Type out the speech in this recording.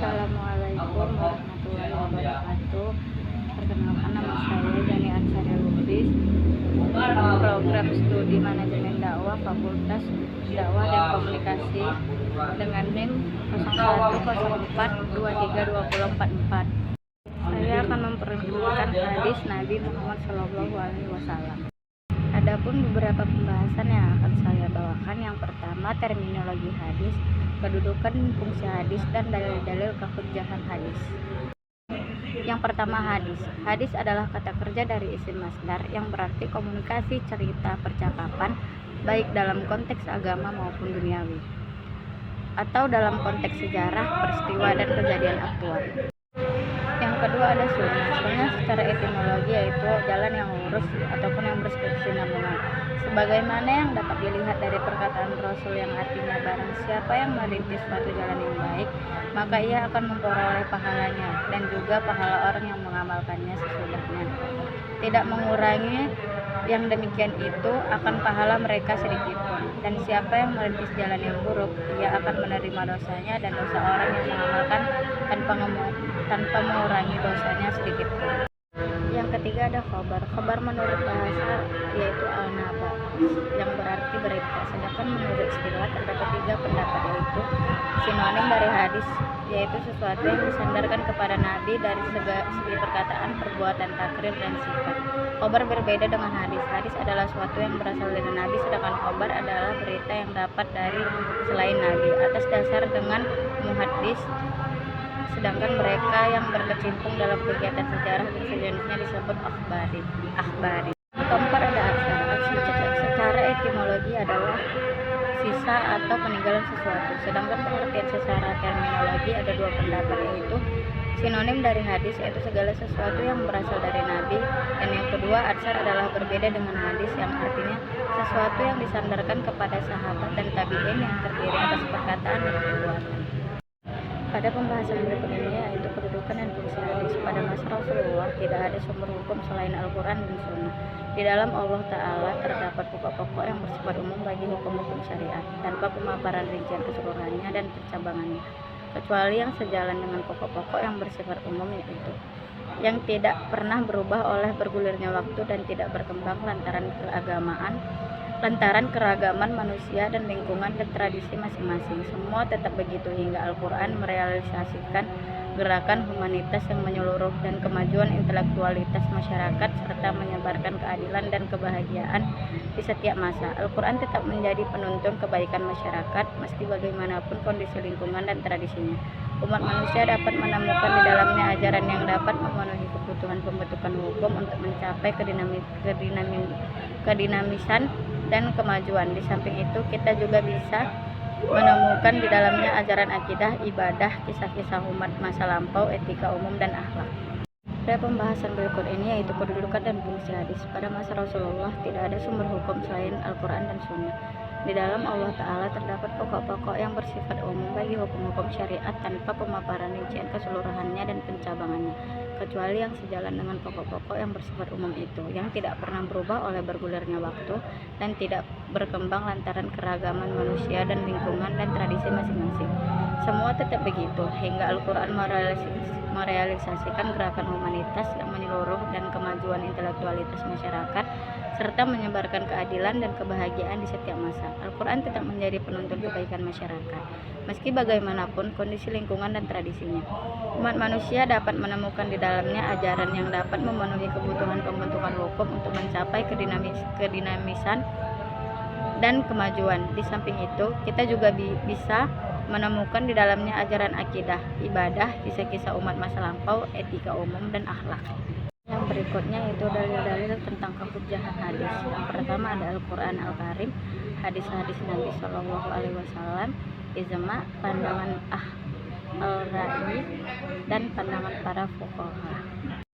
Assalamualaikum warahmatullahi wabarakatuh. Perkenalkan, nama saya Jani Ansari Lubis, program studi manajemen dakwah Fakultas Dakwah dan Komunikasi dengan NIM 0104232044. Saya akan memperkenalkan hadis Nabi Muhammad SAW. Adapun beberapa pembahasan yang akan saya bawakan. Yang pertama, terminologi hadis, kedudukan fungsi hadis, dan dalil-dalil kehujjahan hadis. Yang pertama, hadis. Hadis adalah kata kerja dari isim masdar yang berarti komunikasi, cerita, percakapan, baik dalam konteks agama maupun duniawi, atau dalam konteks sejarah, peristiwa, dan kejadian aktual. Yang kedua ada sunnah. Sunnah secara etimologi yaitu jalan yang lurus ataupun yang berkesinambungan, sebagaimana yang dapat dilihat dari perkataan Rasul yang artinya barang siapa yang merintis suatu jalan yang baik, maka ia akan memperoleh pahalanya dan juga pahala orang yang mengamalkannya sesudahnya, tidak mengurangi yang demikian itu akan pahala mereka sedikitpun. Dan siapa yang merintis jalan yang buruk, ia akan menerima dosanya dan dosa orang yang mengamalkan tanpa mengurangi dosanya sedikitpun. Yang ketiga ada khabar. Khabar menurut bahasa yaitu al-naba yang berarti berita. Sedangkan menurut istilah terdapat tiga pendapat, yaitu sinonim dari hadis, yaitu sesuatu yang disandarkan kepada Nabi dari segi perkataan, perbuatan, takrir, dan sifat. Khabar berbeda dengan hadis. Hadis adalah sesuatu yang berasal dari Nabi, sedangkan khabar adalah berita yang dapat dari selain Nabi atas dasar dengan muhaddis. Sedangkan mereka yang berkecimpung dalam kegiatan sejarah dan sejenisnya disebut akhbari. Yang keempat ada aksar. Aksar secara etimologi adalah sisa atau peninggalan sesuatu. Sedangkan pengertian secara terminologi ada dua pendapat, yaitu sinonim dari hadis yaitu segala sesuatu yang berasal dari Nabi, dan yang kedua aksar adalah berbeda dengan hadis yang artinya sesuatu yang disandarkan kepada sahabat dan tabi'in yang terdiri atas perkataan dan perbuatan. Pada pembahasan berikut ini yaitu kedudukan dan fungsi hadis. Pada masa Rasulullah tidak ada sumber hukum selain Al-Quran dan Sunnah. Di dalam Allah Ta'ala terdapat pokok-pokok yang bersifat umum bagi hukum-hukum syariat tanpa pemaparan rincian keseluruhannya dan pencabangannya, kecuali yang sejalan dengan pokok-pokok yang bersifat umum itu, yang tidak pernah berubah oleh bergulirnya waktu dan tidak berkembang lantaran keragaman manusia dan lingkungan dan tradisi masing-masing. Semua tetap begitu hingga Al-Quran merealisasikan gerakan humanitas yang menyeluruh dan kemajuan intelektualitas masyarakat serta menyebarkan keadilan dan kebahagiaan di setiap masa. Al-Quran tetap menjadi penuntun kebaikan masyarakat meski bagaimanapun kondisi lingkungan dan tradisinya. Umat manusia dapat menemukan di dalamnya ajaran yang dapat memenuhi kebutuhan pembentukan hukum untuk mencapai kedinamisan dan kemajuan. Di samping itu, kita juga bisa menemukan di dalamnya ajaran akidah, ibadah, kisah-kisah umat masa lampau, etika umum, dan akhlak. Pada pembahasan berikut ini yaitu kedudukan dan fungsi hadis. Pada masa Rasulullah tidak ada sumber hukum selain Al-Quran dan Sunnah. Di dalam Allah Ta'ala terdapat pokok-pokok yang bersifat umum bagi hukum-hukum syariat tanpa pemaparan rincian keseluruhannya dan pencabangannya, kecuali yang sejalan dengan pokok-pokok yang bersifat umum itu, yang tidak pernah berubah oleh bergulirnya waktu dan tidak berkembang lantaran keragaman manusia dan lingkungan dan tradisi masing-masing. Semua tetap begitu hingga Al-Quran merealisasikan gerakan humanitas yang menyeluruh dan kemajuan intelektualitas masyarakat serta menyebarkan keadilan dan kebahagiaan di setiap masa. Al-Quran tetap menjadi penuntun kebaikan masyarakat meski bagaimanapun kondisi lingkungan dan tradisinya. Umat manusia dapat menemukan di dalamnya ajaran yang dapat memenuhi kebutuhan pembentukan hukum untuk mencapai kedinamisan dan kemajuan. Di samping itu, kita juga bisa menemukan di dalamnya ajaran akidah, ibadah, kisah-kisah umat masa lampau, etika umum, dan akhlak. Yang berikutnya yaitu dalil-dalil tentang kehujjahan hadis. Yang pertama ada Al-Quran Al-Karim, hadis-hadis Nabi SAW, ijma, pandangan al-ra'i, dan pandangan para fuqaha.